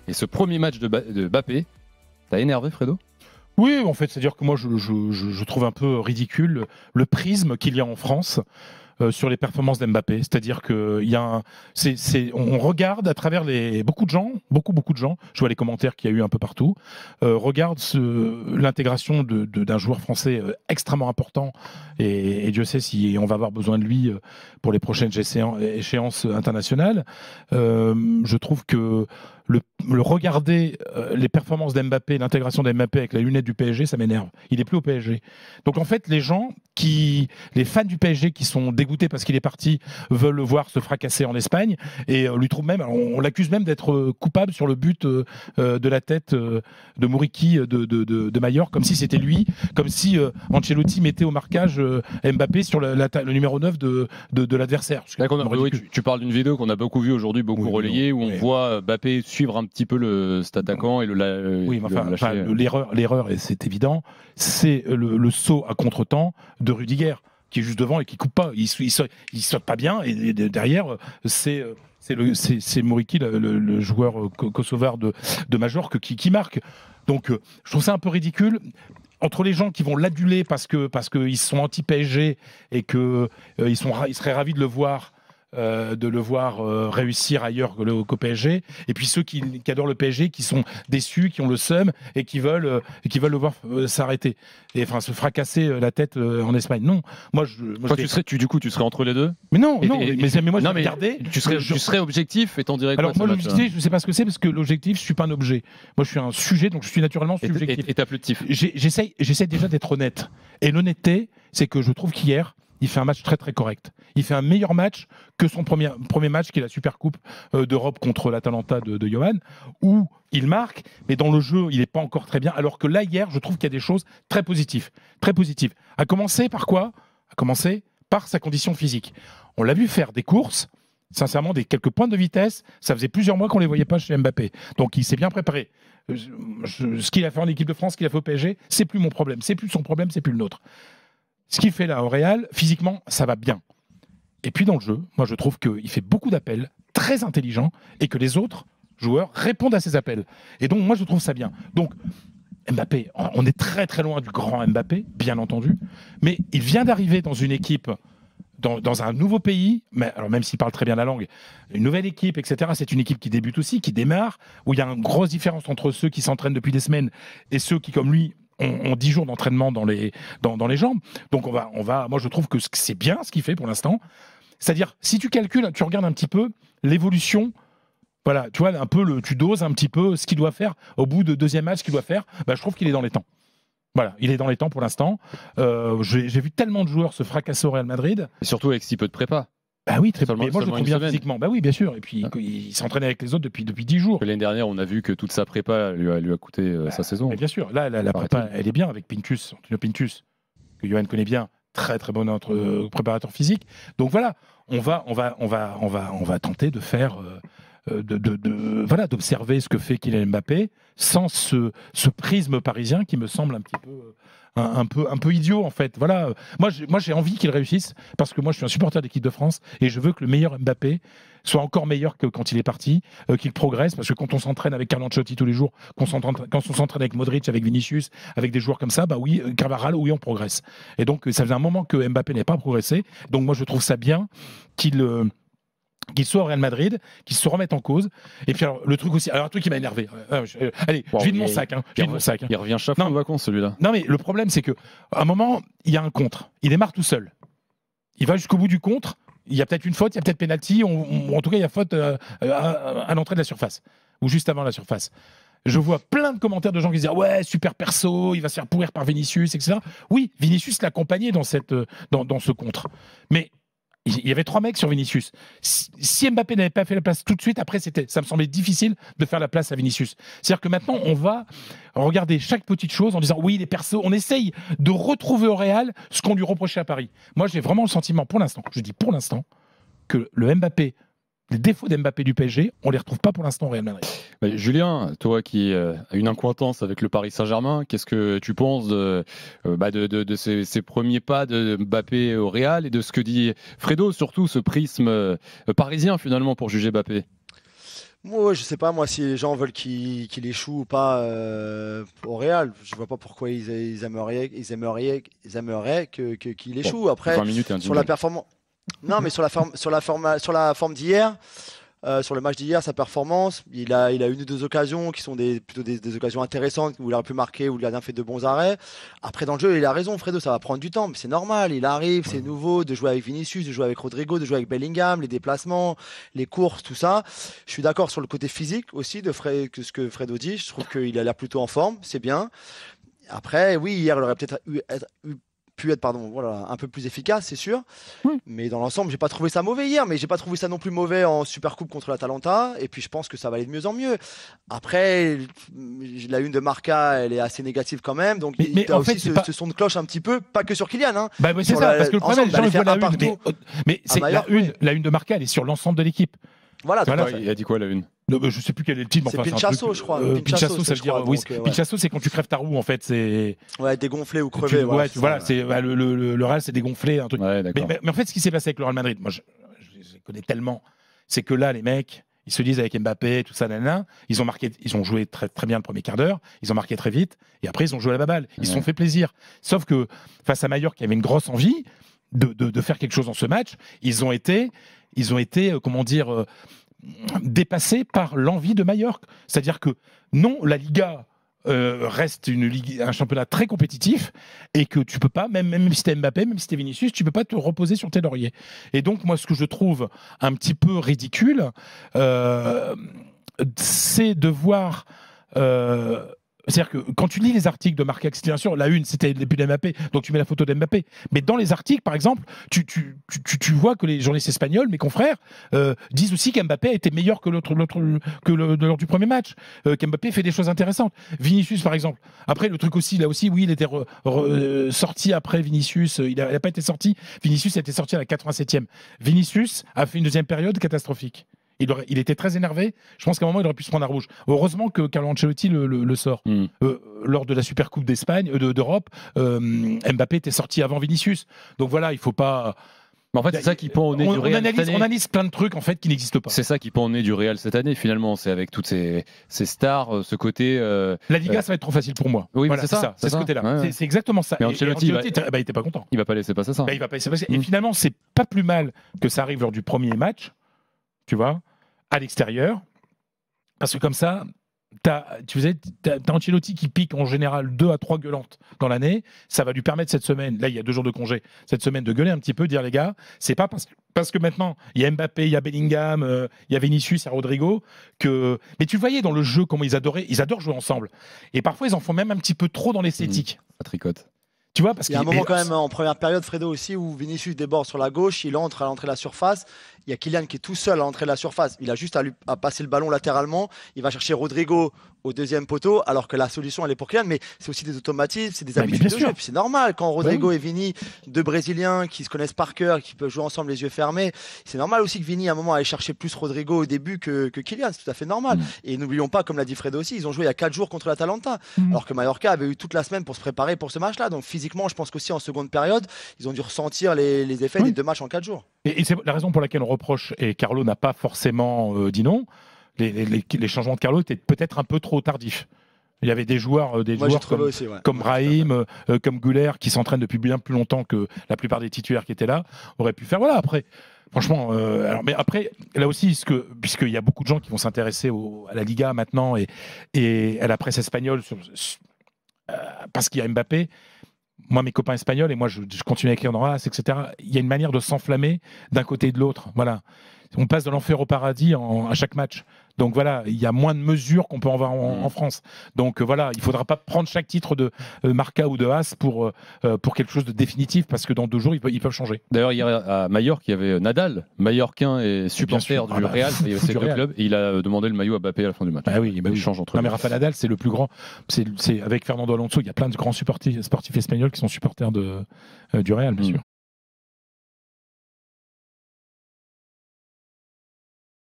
Et ce premier match de Mbappé, t'as énervé, Fredo? Oui, en fait, c'est-à-dire que moi, je trouve un peu ridicule le prisme qu'il y a en France sur les performances d'Mbappé. C'est-à-dire qu'il y a on regarde à travers beaucoup de gens, beaucoup de gens, je vois les commentaires qu'il y a eu un peu partout, regardent l'intégration d'un joueur français extrêmement important, et Dieu sait si on va avoir besoin de lui pour les prochaines échéances internationales. Je trouve que le regarder les performances d'Mbappé, l'intégration d'Mbappé avec la lunette du PSG, ça m'énerve. Il n'est plus au PSG. Donc en fait, les fans du PSG qui sont dégoûtés parce qu'il est parti, veulent le voir se fracasser en Espagne et lui trouvent même, on l'accuse même d'être coupable sur le but de la tête de Muriqui de Majorque, comme si c'était lui, comme si Ancelotti mettait au marquage Mbappé sur le numéro 9 de l'adversaire. Oui, tu parles d'une vidéo qu'on a beaucoup vue aujourd'hui, beaucoup relayée, où on voit Mbappé suivre un petit peu cet attaquant et l'erreur, et c'est évident, c'est le saut à contre-temps de Rudiger qui est juste devant et qui coupe pas. Il saute pas bien et derrière c'est Muriqui, le joueur kosovar de Majorque qui marque. Donc je trouve ça un peu ridicule. Entre les gens qui vont l'aduler parce qu'ils sont anti-PSG et qu'ils seraient ravis de le voir réussir ailleurs qu'au PSG, et puis ceux qui adorent le PSG, qui sont déçus, qui ont le seum et qui veulent le voir s'arrêter et enfin se fracasser la tête en Espagne. Non, tu serais entre les deux. Mais non, mais moi je vais regarder. Tu serais objectif et t'en dirais quoi? Alors moi l'objectif, je sais pas ce que c'est, parce que l'objectif, je suis pas un objet. Moi je suis un sujet, donc je suis naturellement subjectif. Et t'as plus de tif. J'essaie déjà d'être honnête. Et l'honnêteté, c'est que je trouve qu'hier, il fait un match très très correct. Il fait un meilleur match que son premier match, qui est la Supercoupe d'Europe contre l'Atalanta de Johan, où il marque, mais dans le jeu, il n'est pas encore très bien. Alors que là, hier, je trouve qu'il y a des choses très positives. Très positives. À commencer par quoi? À commencer par sa condition physique. On l'a vu faire des courses, sincèrement, quelques points de vitesse. Ça faisait plusieurs mois qu'on ne les voyait pas chez Mbappé. Donc il s'est bien préparé. Ce qu'il a fait en équipe de France, ce qu'il a fait au PSG, c'est plus mon problème. C'est plus son problème, c'est plus le nôtre. Ce qu'il fait là au Real, physiquement, ça va bien. Et puis dans le jeu, moi je trouve qu'il fait beaucoup d'appels, très intelligents, et que les autres joueurs répondent à ces appels. Et donc moi je trouve ça bien. Donc Mbappé, on est très très loin du grand Mbappé, bien entendu, mais il vient d'arriver dans une équipe, dans un nouveau pays, mais alors même s'il parle très bien la langue, une nouvelle équipe, etc. C'est une équipe qui débute aussi, qui démarre, où il y a une grosse différence entre ceux qui s'entraînent depuis des semaines et ceux qui, comme lui, ont 10 jours d'entraînement dans les jambes. Donc moi je trouve que c'est bien ce qu'il fait pour l'instant. C'est-à-dire, si tu calcules, tu regardes un petit peu l'évolution, voilà, tu vois, tu doses un petit peu ce qu'il doit faire au bout de deuxième match, ce qu'il doit faire, je trouve qu'il est dans les temps. Voilà, il est dans les temps pour l'instant. J'ai vu tellement de joueurs se fracasser au Real Madrid. Et surtout avec si peu de prépa. Bah oui, très bien. Mais moi, je le trouve bien physiquement. Bah oui, bien sûr. Et puis, il s'entraînait avec les autres depuis 10 jours. L'année dernière, on a vu que toute sa prépa lui a coûté sa saison. Mais bien sûr. Là, la prépa, elle est bien avec Antonio Pintus, que Johan connaît bien. Très, très bon préparateur physique. Donc voilà, on va tenter de faire... d'observer ce que fait Kylian Mbappé sans ce prisme parisien qui me semble un peu idiot en fait. Voilà, moi j'ai envie qu'il réussisse parce que moi je suis un supporter d'équipe de France et je veux que le meilleur Mbappé soit encore meilleur que quand il est parti, qu'il progresse, parce que quand on s'entraîne avec Carlo Ancelotti tous les jours, quand on s'entraîne avec Modric, avec Vinicius, avec des joueurs comme ça, oui, Carvajal, oui, on progresse. Et donc ça faisait un moment que Mbappé n'ait pas progressé. Donc moi je trouve ça bien qu'il soit au Real Madrid, qu'il se remette en cause. Et puis alors, le truc aussi, un truc qui m'a énervé. Allez, je vide mon sac. Il revient chaque fois en vacances, celui-là. Non, mais le problème, c'est qu'à un moment, il y a un contre. Il démarre tout seul. Il va jusqu'au bout du contre. Il y a peut-être une faute, il y a peut-être pénalty. En tout cas, il y a faute à l'entrée de la surface. Ou juste avant la surface. Je vois plein de commentaires de gens qui disent ouais, super perso, il va se faire pourrir par Vinicius, etc. Oui, Vinicius l'accompagnait dans ce contre. Mais il y avait 3 mecs sur Vinicius. Si Mbappé n'avait pas fait la place tout de suite, après, ça me semblait difficile de faire la place à Vinicius. C'est-à-dire que maintenant, on va regarder chaque petite chose en disant oui, les persos, on essaye de retrouver au Real ce qu'on lui reprochait à Paris. Moi, j'ai vraiment le sentiment, pour l'instant, je dis pour l'instant, que les défauts d'Mbappé du PSG, on les retrouve pas pour l'instant au Real Madrid. Julien, toi qui as une accointance avec le Paris Saint-Germain, qu'est-ce que tu penses de ces premiers pas de Mbappé au Real et de ce que dit Fredo, surtout ce prisme parisien finalement pour juger Mbappé? Moi, je sais pas, moi, si les gens veulent qu'il échoue ou pas au Real, je vois pas pourquoi ils aimeraient qu'il Bon, échoue. Après, 20 minutes et un sur la jingle. performance. Non, mais sur la forme d'hier, sur le match d'hier, sa performance, il a une ou deux occasions qui sont plutôt des occasions intéressantes où il aurait pu marquer, où le gardien fait de bons arrêts. Après, dans le jeu, il a raison, Fredo, ça va prendre du temps, mais c'est normal. Il arrive, c'est nouveau, de jouer avec Vinicius, de jouer avec Rodrigo, de jouer avec Bellingham, les déplacements, les courses, tout ça. Je suis d'accord sur le côté physique aussi que ce que Fredo dit. Je trouve qu'il a l'air plutôt en forme, c'est bien. Après, oui, hier, il aurait peut-être pu être pardon, voilà, un peu plus efficace, c'est sûr. Oui. Mais dans l'ensemble, j'ai pas trouvé ça mauvais hier, mais j'ai pas trouvé ça non plus mauvais en Supercoupe contre l'Atalanta. Et puis je pense que ça va aller de mieux en mieux. Après, la une de Marca, elle est assez négative quand même. Donc il y a en aussi fait, ce son de cloche un petit peu, pas que sur Kylian. Hein, bah, c'est sur ça, parce que le problème, les gens d'aller ils voient faire la un une. partout Mais à c'est Mallorca, la une de Marca, elle est sur l'ensemble de l'équipe. Voilà, Voilà. Il a dit quoi la une? Je sais plus quel est le titre, mais c'est enfin, Pinchasso, un truc, je crois. Pinchasso, ça veut je dire. crois, Oui, donc, ouais. Pinchasso, c'est quand tu crèves ta roue, en fait. C'est. Ouais, dégonflé ou crevé. Voilà, c'est le Real, c'est dégonflé, un truc. Ouais, d'accord. Mais en fait, ce qui s'est passé avec le Real Madrid, moi, je connais tellement, c'est que là, les mecs, ils se disent avec Mbappé, tout ça, nanana, ils ont joué très, très bien le premier quart d'heure, ils ont marqué très vite, et après, ils ont joué à la baballe. Ils se sont fait plaisir. Sauf que face à Mallorca, qui avait une grosse envie de faire quelque chose dans ce match, ils ont été comment dire, dépassés par l'envie de Mallorca. C'est-à-dire que non, la Liga reste un championnat très compétitif et que tu peux pas, même si t'es Mbappé, même si t'es Vinicius, tu peux pas te reposer sur tes lauriers. Et donc moi, ce que je trouve un petit peu ridicule, c'est de voir. C'est-à-dire que quand tu lis les articles de Marca, etc., bien sûr, la une, c'était le début d'Mbappé, donc tu mets la photo d'Mbappé. Mais dans les articles, par exemple, tu vois que les journalistes espagnols, mes confrères, disent aussi qu'Mbappé a été meilleur que lors du premier match, qu'Mbappé fait des choses intéressantes. Vinicius, par exemple. Après, le truc aussi, là aussi, oui, il était sorti après Vinicius. Il n'a pas été sorti. Vinicius a été sorti à la 87e. Vinicius a fait une deuxième période catastrophique. Il était très énervé. Je pense qu'à un moment, il aurait pu se prendre un rouge. Heureusement que Carlo Ancelotti le sort. Lors de la Supercoupe d'Espagne, d'Europe, Mbappé était sorti avant Vinicius. Donc voilà, il faut pas. Mais en fait, c'est ça qui pend au nez du Real cette année. On analyse plein de trucs en fait qui n'existent pas. C'est ça qui pend au nez du Real cette année, finalement. C'est avec toutes ces stars, ce côté. La Liga, ça va être trop facile pour moi. Oui, voilà, c'est ça. C'est ce côté-là. Ouais. C'est exactement ça. Mais Ancelotti, il était pas content. Il va pas laisser passer ça. Il va pas laisser passer. Et finalement, c'est pas plus mal que ça arrive lors du premier match, tu vois, à l'extérieur, parce que comme ça, t'as Ancelotti qui pique en général 2 à 3 gueulantes dans l'année. Ça va lui permettre cette semaine, là il y a 2 jours de congé, cette semaine de gueuler un petit peu, dire les gars, c'est pas parce que maintenant il y a Mbappé, il y a Bellingham, il y a Vinicius, il y a Rodrigo, mais tu voyais dans le jeu comment ils adorent jouer ensemble. Et parfois ils en font même un petit peu trop dans l'esthétique. Ça tricote. Tu vois, parce il y a un moment quand même en première période, Fredo aussi, où Vinicius déborde sur la gauche, il entre à l'entrée de la surface. Il y a Kylian qui est tout seul à l'entrée de la surface. Il a juste à passer le ballon latéralement. Il va chercher Rodrigo au deuxième poteau, alors que la solution elle est pour Kylian. Mais c'est aussi des automatismes, c'est des habitudes de jeu. Et puis c'est normal quand Rodrigo et Vini, deux Brésiliens qui se connaissent par cœur, qui peuvent jouer ensemble les yeux fermés. C'est normal aussi que Vini à un moment aille chercher plus Rodrigo au début que Kylian. C'est tout à fait normal. Et n'oublions pas, comme l'a dit Fredo aussi, ils ont joué il y a 4 jours contre l'Atalanta, alors que Mallorca avait eu toute la semaine pour se préparer pour ce match-là. Donc physiquement, je pense qu'aussi en seconde période, ils ont dû ressentir les effets des 2 matchs en 4 jours. Et c'est la raison pour laquelle on reproche, et Carlo n'a pas forcément dit non, les changements de Carlo étaient peut-être un peu trop tardifs. Il y avait des joueurs, comme Brahim, comme Güler, qui s'entraînent depuis bien plus longtemps que la plupart des titulaires qui étaient là, auraient pu faire. Voilà, après, franchement, mais après, là aussi, puisqu'il y a beaucoup de gens qui vont s'intéresser à la Liga maintenant et à la presse espagnole, parce qu'il y a Mbappé. Moi, mes copains espagnols, et moi, je continue à écrire dans As, etc., il y a une manière de s'enflammer d'un côté et de l'autre. Voilà. On passe de l'enfer au paradis à chaque match. Donc voilà, il y a moins de mesures qu'on peut en voir en France. Donc voilà, il ne faudra pas prendre chaque titre de Marca ou de As pour quelque chose de définitif, parce que dans 2 jours, ils peuvent changer. D'ailleurs, hier à Majorque, il y avait Nadal, Mallorquin et supporter du Real, il y avait ces 2 clubs, et il a demandé le maillot à Mbappé à la fin du match. Ah oui, il change entre eux. Non, mais Rafa Nadal, c'est le plus grand. C'est avec Fernando Alonso, il y a plein de grands sportifs espagnols qui sont supporters du Real, bien sûr.